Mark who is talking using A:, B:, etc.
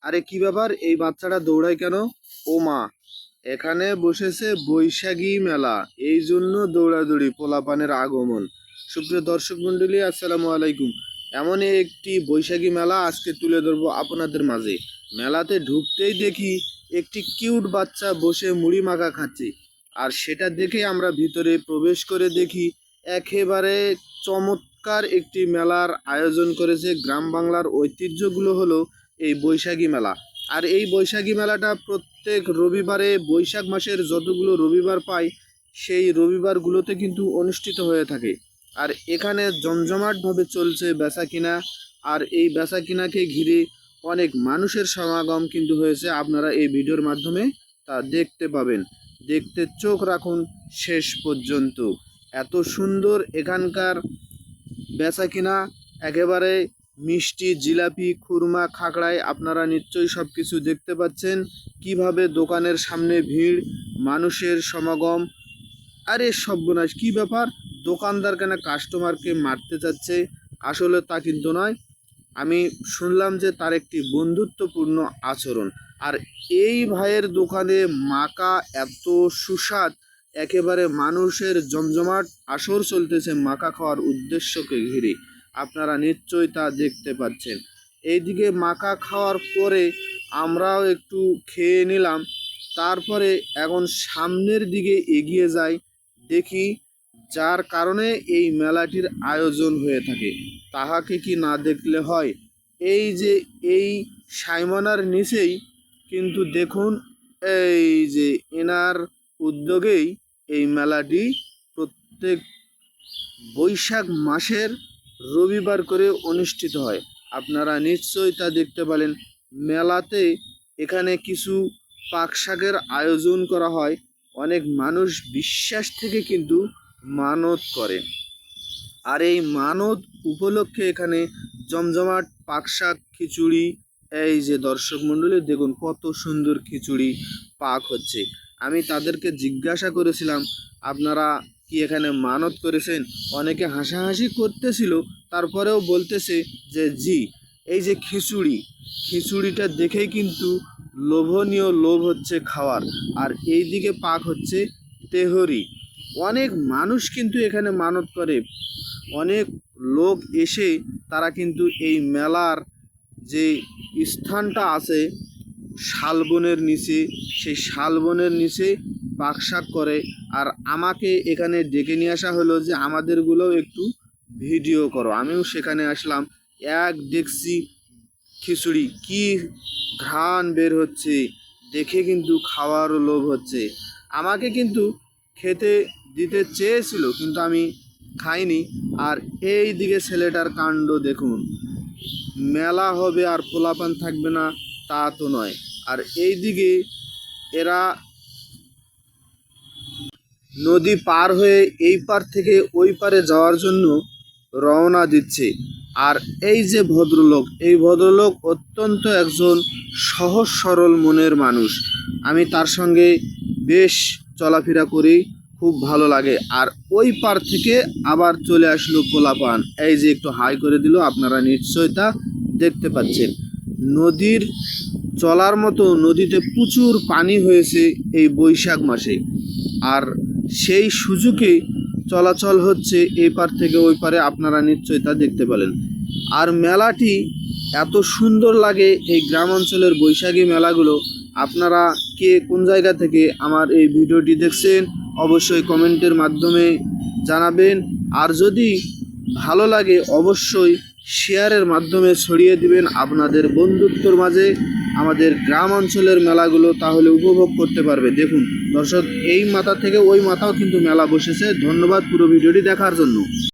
A: আরে কি ব্যাপার, এই বাচ্চাটা দৌড়ায় কেন? ও মা, এখানে বসেছে বৈশাখী মেলা, এই জন্য দৌড়াদৌড়ি, পোলাপানের আগমন। সুপ্রিয় দর্শক মন্ডলী, আসসালামু আলাইকুম। এমনই একটি বৈশাখী মেলা আজকে তুলে ধরবো আপনাদের মাঝে। মেলাতে ঢুকতেই দেখি একটি কিউট বাচ্চা বসে মুড়ি মাখা খাচ্ছে, আর সেটা দেখে আমরা ভিতরে প্রবেশ করে দেখি একেবারে চমৎকার একটি মেলার আয়োজন করেছে। গ্রাম বাংলার ঐতিহ্যগুলো হলো এই বৈশাখী মেলা। আর এই বৈশাখী মেলাটা প্রত্যেক রবিবারে, বৈশাখ মাসের যতগুলো রবিবার পাই সেই রবিবারগুলোতে কিন্তু অনুষ্ঠিত হয়ে থাকে। আর এখানে জমজমাটভাবে চলছে বেচা কিনা, আর এই বেচা কিনাকে ঘিরে অনেক মানুষের সমাগম কিন্তু হয়েছে। আপনারা এই ভিডিওর মাধ্যমে তা দেখতে পাবেন, দেখতে চোখ রাখুন শেষ পর্যন্ত। এত সুন্দর এখানকার বেচা কিনা, একেবারে মিষ্টি, জিলাপি, খুরমা, খাকড়ায় আপনারা নিশ্চয়ই সব কিছু দেখতে পাচ্ছেন। কিভাবে দোকানের সামনে ভিড়, মানুষের সমাগম। আরে সর্বনাশ, কি ব্যাপার, দোকানদার কেন কাস্টমারকে মারতে যাচ্ছে? আসলে তা কিন্তু নয়, আমি শুনলাম যে তার একটি বন্ধুত্বপূর্ণ আচরণ। আর এই ভাইয়ের দোকানে মাকা এত সুস্বাদ, একেবারে মানুষের জমজমাট আসর চলতেছে মাকা খাওয়ার উদ্দেশ্যকে ঘিরে। আপনারা নিশ্চয়ই তা দেখতে পাচ্ছেন। এইদিকে মাকা খাওয়ার পরে আমরাও একটু খেয়ে নিলাম। তারপরে এখন সামনের দিকে এগিয়ে যাই, দেখি যার কারণে এই মেলাটির আয়োজন হয়ে থাকে তাহাকে কি না দেখলে হয়। এই যে এই সাইমনার নিচেই কিন্তু দেখুন, এই যে এনার উদ্যোগেই এই মেলাটি প্রত্যেক বৈশাখ মাসের রবিবার করে অনুষ্ঠিত হয়। আপনারা নিশ্চয়ই তা দেখতে পেলেন। মেলাতে এখানে কিছু পাক শাকের আয়োজন করা হয়। অনেক মানুষ বিশ্বাস থেকে কিন্তু মানত করে, আর এই মানত উপলক্ষে এখানে জমজমাট পাক শাক, খিচুড়ি। এই যে দর্শক মণ্ডলী দেখুন কত সুন্দর খিচুড়ি পাক হচ্ছে। আমি তাদেরকে জিজ্ঞাসা করেছিলাম, আপনারা কি এখানে মানত করেছেন? অনেকে হাসাহাসি করতেছিল, তারপরেও বলতেছে যে জি। এই যে খিচুড়ি, খিচুড়িটা দেখেই কিন্তু লোভনীয়, লোভ হচ্ছে খাওয়ার। আর এই দিকে পাক হচ্ছে তেহরি। অনেক মানুষ কিন্তু এখানে মানত করে, অনেক লোক এসে তারা কিন্তু এই মেলার যে স্থানটা আছে শালবনের নিচে, সেই শালবনের নিচে বাকশাক করে। আর আমাকে এখানে ডেকে নিয়ে আসা হলো যে আমাদেরগুলোও একটু ভিডিও করো। আমিও সেখানে আসলাম। এক দেখছি খিচুড়ি, কি ঘ্রাণ বের হচ্ছে, দেখে কিন্তু খাওয়ারও লোভ হচ্ছে। আমাকে কিন্তু খেতে দিতে চেয়েছিল, কিন্তু আমি খাইনি। আর এই দিকে ছেলেটার কাণ্ড দেখুন, মেলা হবে আর পোলাপান থাকবে না তা তো নয়। আর এই দিকে এরা নদী পার হয়ে এই পার থেকে ওই পারে যাওয়ার জন্য রওনা দিচ্ছে। আর এই যে ভদ্রলোক, এই ভদ্রলোক অত্যন্ত একজন সহজ সরল মনের মানুষ। আমি তার সঙ্গে বেশ চলাফেরা করি, খুব ভালো লাগে। আর ওই পার থেকে আবার চলে আসলো পোলাপান, এই যে একটু হাই করে দিল, আপনারা নিশ্চয়ই তা দেখতে পাচ্ছেন। নদীর চলার মতো নদীতে প্রচুর পানি হয়েছে এই বৈশাখ মাসে, আর সেই সুযোগে চলাচল হচ্ছে এই পার থেকে ওই পারে, আপনারা নিশ্চয়ই তা দেখতে পেলেন। আর মেলাটি এত সুন্দর লাগে, এই গ্রাম অঞ্চলের বৈশাখী মেলাগুলো। আপনারা কে কোন জায়গা থেকে আমার এই ভিডিওটি দেখছেন অবশ্যই কমেন্টের মাধ্যমে জানাবেন। আর যদি ভালো লাগে অবশ্যই শেয়ারের মাধ্যমে ছড়িয়ে দিবেন আপনাদের বন্ধুত্বর মাঝে আমাদের গ্রাম অঞ্চলের মেলাগুলো, তাহলে উপভোগ করতে পারবে। দেখুন দর্শক, এই মাথা থেকে ওই মাথাও কিন্তু মেলা বসেছে। ধন্যবাদ পুরো ভিডিওটি দেখার জন্য।